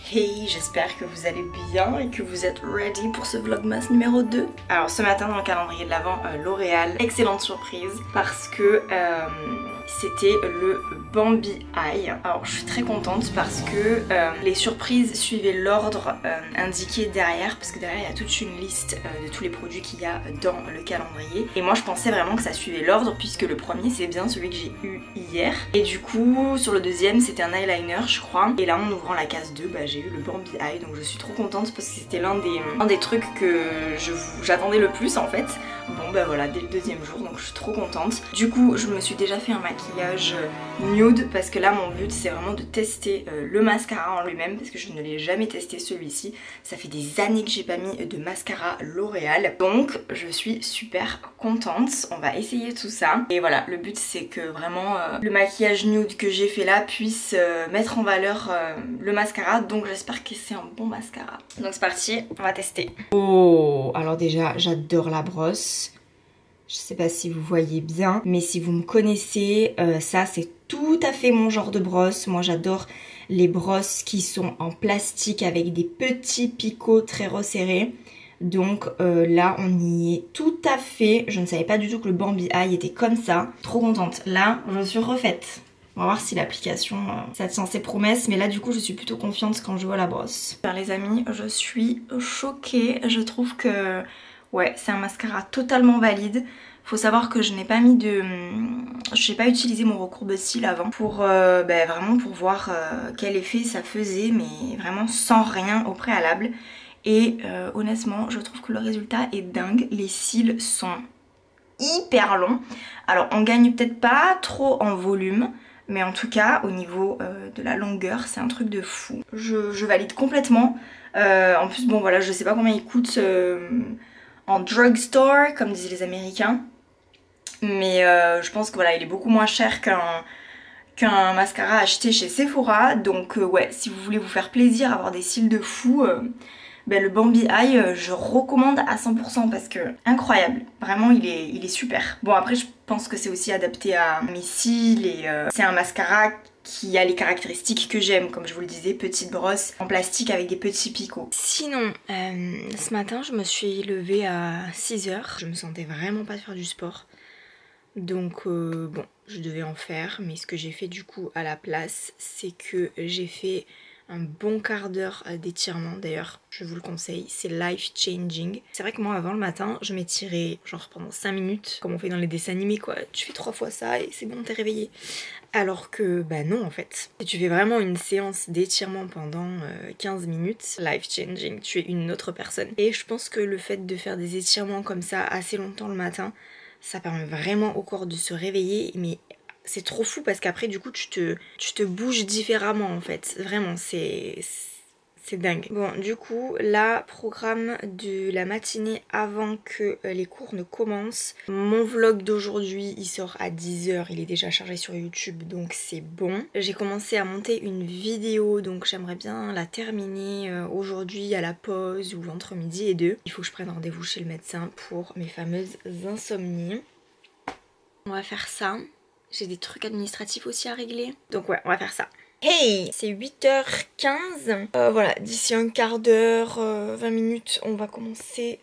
Hey, j'espère que vous allez bien et que vous êtes ready pour ce vlogmas numéro 2. Alors ce matin dans le calendrier de l'Avent, L'Oréal, excellente surprise parce que c'était le Bambi Eye. Alors je suis très contente parce que les surprises suivaient l'ordre indiqué derrière, parce que derrière il y a toute une liste de tous les produits qu'il y a dans le calendrier. Et moi je pensais vraiment que ça suivait l'ordre puisque le premier c'est bien celui que j'ai eu hier. Et du coup sur le deuxième c'était un eyeliner je crois. Et là en ouvrant la case 2, j'ai eu le Bambi Eye, donc je suis trop contente parce que c'était l'un des trucs que j'attendais le plus en fait. Bon voilà, dès le deuxième jour, donc je suis trop contente. Du coup je me suis déjà fait un maquillage nude parce que là mon but c'est vraiment de tester le mascara en lui-même parce que je ne l'ai jamais testé celui-ci. Ça fait des années que j'ai pas mis de mascara L'Oréal, donc je suis super contente. On va essayer tout ça et voilà, le but c'est que vraiment le maquillage nude que j'ai fait là puisse mettre en valeur le mascara, donc j'espère que c'est un bon mascara. Donc c'est parti, on va tester. Oh, alors déjà j'adore la brosse. Je sais pas si vous voyez bien, mais si vous me connaissez, ça c'est tout à fait mon genre de brosse. Moi j'adore les brosses qui sont en plastique avec des petits picots très resserrés. Donc là on y est tout à fait. Je ne savais pas du tout que le Bambi Eye était comme ça. Trop contente. Là je suis refaite. On va voir si l'application ça tient ses promesses, mais là du coup je suis plutôt confiante quand je vois la brosse. Alors les amis, je suis choquée. Je trouve que ouais, c'est un mascara totalement valide. Faut savoir que je n'ai pas mis de... Je n'ai pas utilisé mon recourbe-cils avant pour vraiment pour voir quel effet ça faisait, mais vraiment sans rien au préalable. Et honnêtement, je trouve que le résultat est dingue. Les cils sont hyper longs. Alors on gagne peut-être pas trop en volume, mais en tout cas au niveau de la longueur c'est un truc de fou. Je valide complètement. En plus bon voilà, je sais pas combien il coûte en drugstore comme disaient les Américains, mais je pense que voilà il est beaucoup moins cher qu'un mascara acheté chez Sephora. Donc ouais, si vous voulez vous faire plaisir, avoir des cils de fou, le Bambi Eye je recommande à 100% parce que incroyable, vraiment il est super. Bon après je pense que c'est aussi adapté à mes cils et c'est un mascara qui a les caractéristiques que j'aime, comme je vous le disais, petite brosse en plastique avec des petits picots. Sinon, ce matin je me suis levée à 6h, je me sentais vraiment pas de faire du sport. Donc bon, je devais en faire, mais ce que j'ai fait du coup à la place, c'est que j'ai fait un bon quart d'heure d'étirement. D'ailleurs je vous le conseille, c'est life changing. C'est vrai que moi avant le matin je m'étirais genre pendant 5 minutes comme on fait dans les dessins animés quoi, tu fais 3 fois ça et c'est bon, t'es réveillé. Alors que non en fait, si tu fais vraiment une séance d'étirement pendant 15 minutes, life changing, tu es une autre personne. Et je pense que le fait de faire des étirements comme ça assez longtemps le matin, ça permet vraiment au corps de se réveiller, mais c'est trop fou parce qu'après du coup tu te bouges différemment en fait, vraiment c'est dingue. Bon du coup là, programme de la matinée avant que les cours ne commencent. Mon vlog d'aujourd'hui il sort à 10h, il est déjà chargé sur YouTube donc c'est bon. J'ai commencé à monter une vidéo donc j'aimerais bien la terminer aujourd'hui à la pause ou entre midi et 2. Il faut que je prenne rendez-vous chez le médecin pour mes fameuses insomnies. On va faire ça. J'ai des trucs administratifs aussi à régler. Donc ouais, on va faire ça. Hey, c'est 8h15. Voilà, d'ici un quart d'heure, 20 minutes, on va commencer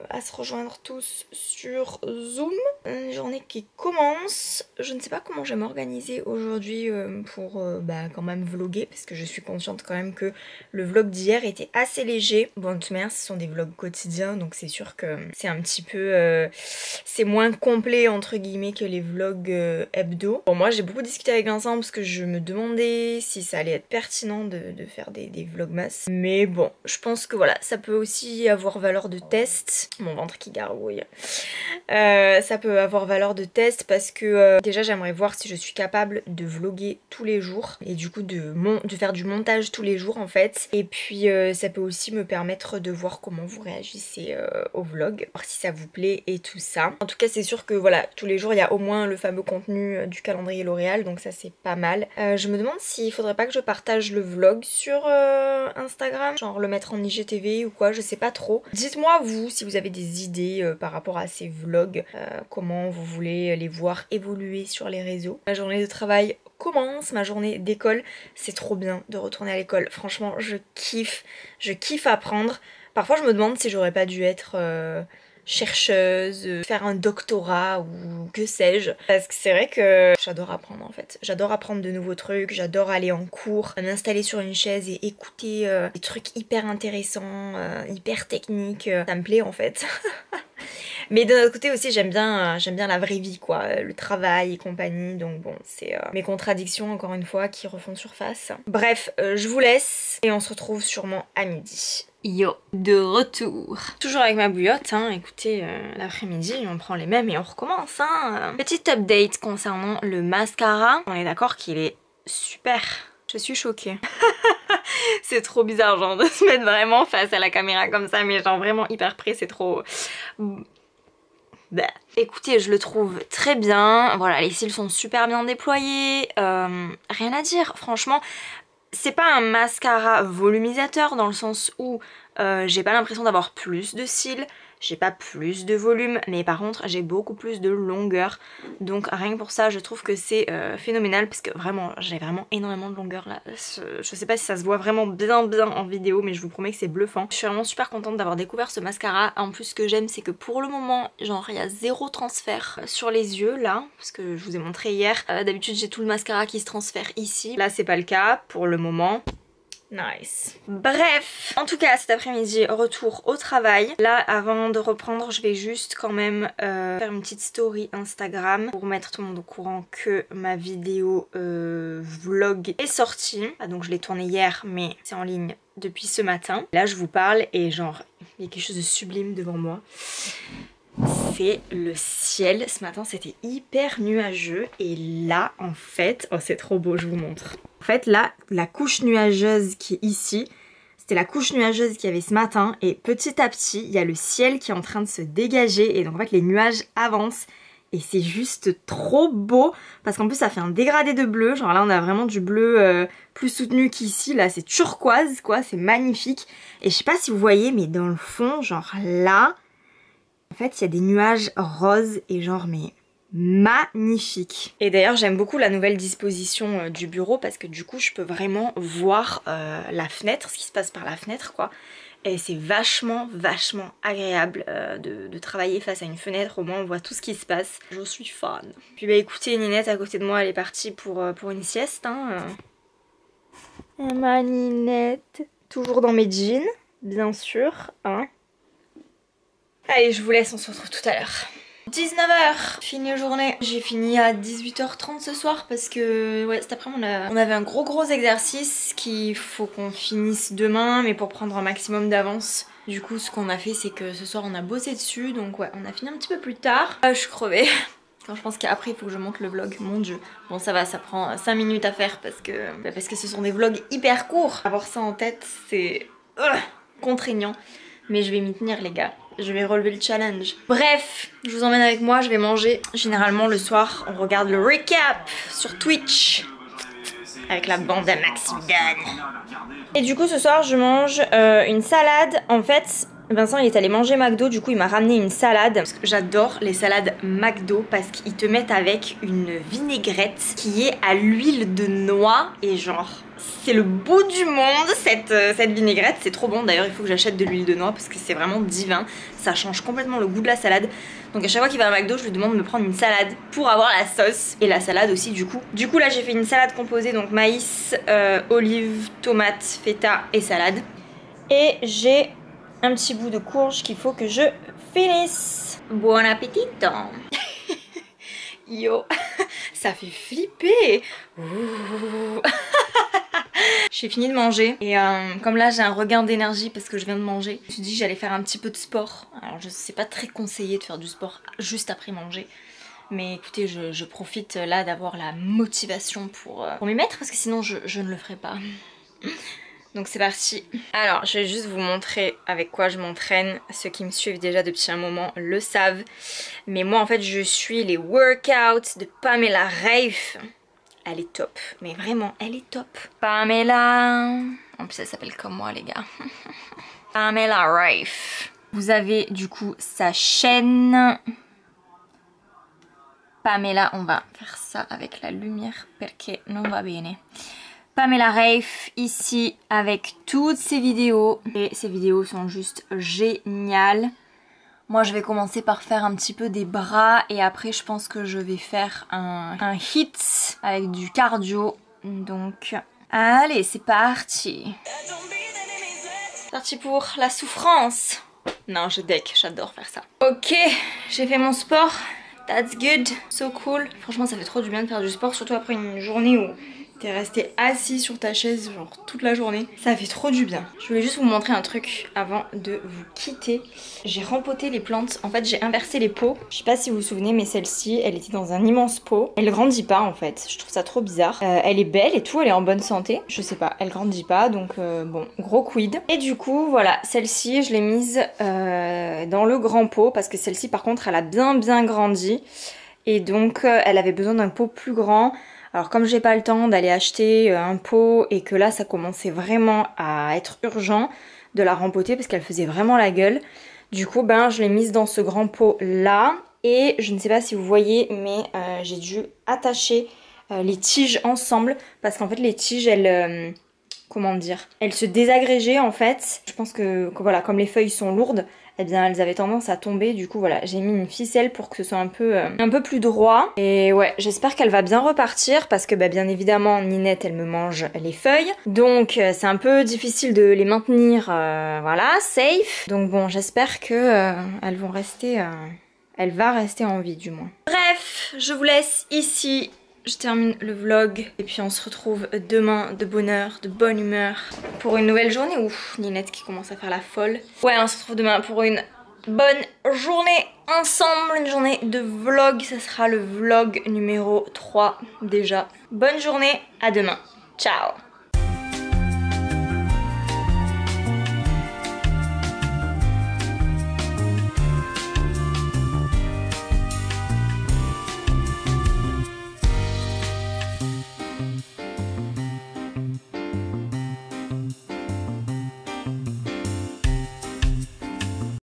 à se rejoindre tous sur Zoom. Une journée qui commence. Je ne sais pas comment je vais m'organiser aujourd'hui pour quand même vlogger, parce que je suis consciente quand même que le vlog d'hier était assez léger. Bon, de toute manière, ce sont des vlogs quotidiens, donc c'est sûr que c'est un petit peu... c'est moins complet entre guillemets que les vlogs hebdo. Bon, moi j'ai beaucoup discuté avec Vincent parce que je me demandais si ça allait être pertinent de faire des vlogmas. Mais bon, je pense que voilà, ça peut aussi avoir valeur de test. Mon ventre qui gargouille. Ça peut avoir valeur de test parce que déjà j'aimerais voir si je suis capable de vlogger tous les jours et du coup de faire du montage tous les jours en fait. Et puis ça peut aussi me permettre de voir comment vous réagissez au vlog, voir si ça vous plaît et tout ça. En tout cas c'est sûr que voilà, tous les jours il y a au moins le fameux contenu du calendrier L'Oréal, donc ça c'est pas mal. Je me demande s'il faudrait pas que je partage le vlog sur Instagram, genre le mettre en IGTV ou quoi, je sais pas trop. Dites-moi vous si vous avez des idées par rapport à ces vlogs, comment vous voulez les voir évoluer sur les réseaux. La journée de travail recommence ma journée d'école. C'est trop bien de retourner à l'école. Franchement, je kiffe apprendre. Parfois, je me demande si j'aurais pas dû être chercheuse, faire un doctorat ou que sais-je. Parce que c'est vrai que j'adore apprendre en fait. J'adore apprendre de nouveaux trucs, j'adore aller en cours, m'installer sur une chaise et écouter des trucs hyper intéressants, hyper techniques. Ça me plaît en fait. Mais d'un autre côté aussi j'aime bien la vraie vie quoi, le travail et compagnie, donc bon c'est mes contradictions encore une fois qui refont surface. Bref, je vous laisse et on se retrouve sûrement à midi. Yo, de retour. Toujours avec ma bouillotte, hein, écoutez, l'après-midi on prend les mêmes et on recommence. Hein. Petite update concernant le mascara, on est d'accord qu'il est super. Je suis choquée. C'est trop bizarre genre de se mettre vraiment face à la caméra comme ça, mais genre vraiment hyper près, c'est trop... Bah. Écoutez, je le trouve très bien, voilà, les cils sont super bien déployés, rien à dire, franchement, c'est pas un mascara volumisateur dans le sens où j'ai pas l'impression d'avoir plus de cils, j'ai pas plus de volume, mais par contre j'ai beaucoup plus de longueur, donc rien que pour ça je trouve que c'est phénoménal, parce que vraiment j'ai vraiment énormément de longueur là, je sais pas si ça se voit vraiment bien en vidéo, mais je vous promets que c'est bluffant. Je suis vraiment super contente d'avoir découvert ce mascara. En plus ce que j'aime c'est que pour le moment genre il y a zéro transfert sur les yeux là, parce que je vous ai montré hier, d'habitude j'ai tout le mascara qui se transfère ici, là c'est pas le cas pour le moment. Nice. Bref, en tout cas cet après-midi retour au travail. Là avant de reprendre je vais juste quand même faire une petite story Instagram pour mettre tout le monde au courant que ma vidéo vlog est sortie. Ah, donc je l'ai tournée hier mais c'est en ligne depuis ce matin. Là je vous parle et genre il y a quelque chose de sublime devant moi. C'est le ciel. Ce matin c'était hyper nuageux et là en fait, oh c'est trop beau, je vous montre. En fait là la couche nuageuse qui est ici, c'était la couche nuageuse qu'il y avait ce matin et petit à petit il y a le ciel qui est en train de se dégager et donc en fait les nuages avancent et c'est juste trop beau parce qu'en plus ça fait un dégradé de bleu, genre là on a vraiment du bleu plus soutenu qu'ici, là c'est turquoise quoi, c'est magnifique et je sais pas si vous voyez mais dans le fond genre là en fait, il y a des nuages roses et genre mais magnifique. Et d'ailleurs, j'aime beaucoup la nouvelle disposition du bureau parce que du coup, je peux vraiment voir la fenêtre, ce qui se passe par la fenêtre quoi. Et c'est vachement agréable de travailler face à une fenêtre, au moins on voit tout ce qui se passe. Je suis fan. Puis bah écoutez, Ninette à côté de moi, elle est partie pour une sieste. Hein. Ma Ninette. Toujours dans mes jeans, bien sûr. Hein. Allez, je vous laisse, on se retrouve tout à l'heure. 19h, fini la journée. J'ai fini à 18h30 ce soir parce que ouais, cet après-midi on avait un gros exercice qu'il faut qu'on finisse demain, mais pour prendre un maximum d'avance. Du coup, ce qu'on a fait, c'est que ce soir on a bossé dessus, donc ouais, on a fini un petit peu plus tard. Je suis crevée. Je pense qu'après il faut que je monte le vlog, mon dieu. Bon ça va, ça prend 5 minutes à faire parce que ce sont des vlogs hyper courts. Avoir ça en tête, c'est contraignant. Mais je vais m'y tenir les gars, je vais relever le challenge. Bref, je vous emmène avec moi, je vais manger. Généralement le soir, on regarde le recap sur Twitch avec la bande à Maxime Dan. Et du coup ce soir je mange une salade. En fait Vincent il est allé manger McDo, du coup il m'a ramené une salade. Parce que j'adore les salades McDo parce qu'ils te mettent avec une vinaigrette qui est à l'huile de noix. Et genre c'est le bout du monde cette vinaigrette, c'est trop bon. D'ailleurs il faut que j'achète de l'huile de noix parce que c'est vraiment divin. Ça change complètement le goût de la salade. Donc à chaque fois qu'il va à McDo je lui demande de me prendre une salade pour avoir la sauce et la salade aussi du coup. Du coup là j'ai fait une salade composée, donc maïs, olives, tomates, feta et salade. Et j'ai un petit bout de courge qu'il faut que je finisse. Bon appétit. Yo, ça fait flipper. J'ai fini de manger et comme là j'ai un regain d'énergie parce que je viens de manger, je me suis dit que j'allais faire un petit peu de sport. Alors je sais pas très conseillé de faire du sport juste après manger, mais écoutez je profite là d'avoir la motivation pour m'y mettre parce que sinon je ne le ferai pas. Donc c'est parti. Alors je vais juste vous montrer avec quoi je m'entraîne. Ceux qui me suivent déjà depuis un moment le savent. Mais moi en fait je suis les workouts de Pamela Reif. Elle est top, mais vraiment elle est top. Pamela, en plus elle s'appelle comme moi les gars. Pamela Reif. Vous avez du coup sa chaîne. Pamela, on va faire ça avec la lumière perché non va bene. Pamela Reif ici avec toutes ses vidéos. Et ces vidéos sont juste géniales. Moi je vais commencer par faire un petit peu des bras et après je pense que je vais faire un hit avec du cardio. Donc allez, c'est parti. C'est parti pour la souffrance. Non, je deck, j'adore faire ça. Ok, j'ai fait mon sport. That's good, so cool. Franchement, ça fait trop du bien de faire du sport, surtout après une journée où t'es resté assis sur ta chaise genre toute la journée. Ça fait trop du bien. Je voulais juste vous montrer un truc avant de vous quitter. J'ai rempoté les plantes. En fait, j'ai inversé les pots. Je sais pas si vous vous souvenez, mais celle-ci, elle était dans un immense pot. Elle grandit pas en fait. Je trouve ça trop bizarre. Elle est belle et tout, elle est en bonne santé. Je sais pas, elle grandit pas, donc bon, gros quid. Et du coup, voilà, celle-ci, je l'ai mise dans le grand pot parce que celle-ci, par contre, elle a bien grandi. Et donc, elle avait besoin d'un pot plus grand. Alors comme j'ai pas le temps d'aller acheter un pot et que là ça commençait vraiment à être urgent de la rempoter parce qu'elle faisait vraiment la gueule. Du coup ben je l'ai mise dans ce grand pot là et je ne sais pas si vous voyez mais j'ai dû attacher les tiges ensemble parce qu'en fait les tiges elles... comment dire, elles se désagrégeaient en fait. Je pense que voilà, comme les feuilles sont lourdes, eh bien elles avaient tendance à tomber. Du coup voilà, j'ai mis une ficelle pour que ce soit un peu plus droit. Et ouais, j'espère qu'elle va bien repartir parce que bah, bien évidemment Ninette elle me mange les feuilles. Donc c'est un peu difficile de les maintenir voilà, safe. Donc bon, j'espère que elles vont rester... elle va rester en vie du moins. Bref, je vous laisse ici. Je termine le vlog et puis on se retrouve demain de bonne heure, de bonne humeur pour une nouvelle journée. Ouf, Ninette qui commence à faire la folle. Ouais, on se retrouve demain pour une bonne journée ensemble, une journée de vlog. Ça sera le vlog numéro 3 déjà. Bonne journée, à demain. Ciao.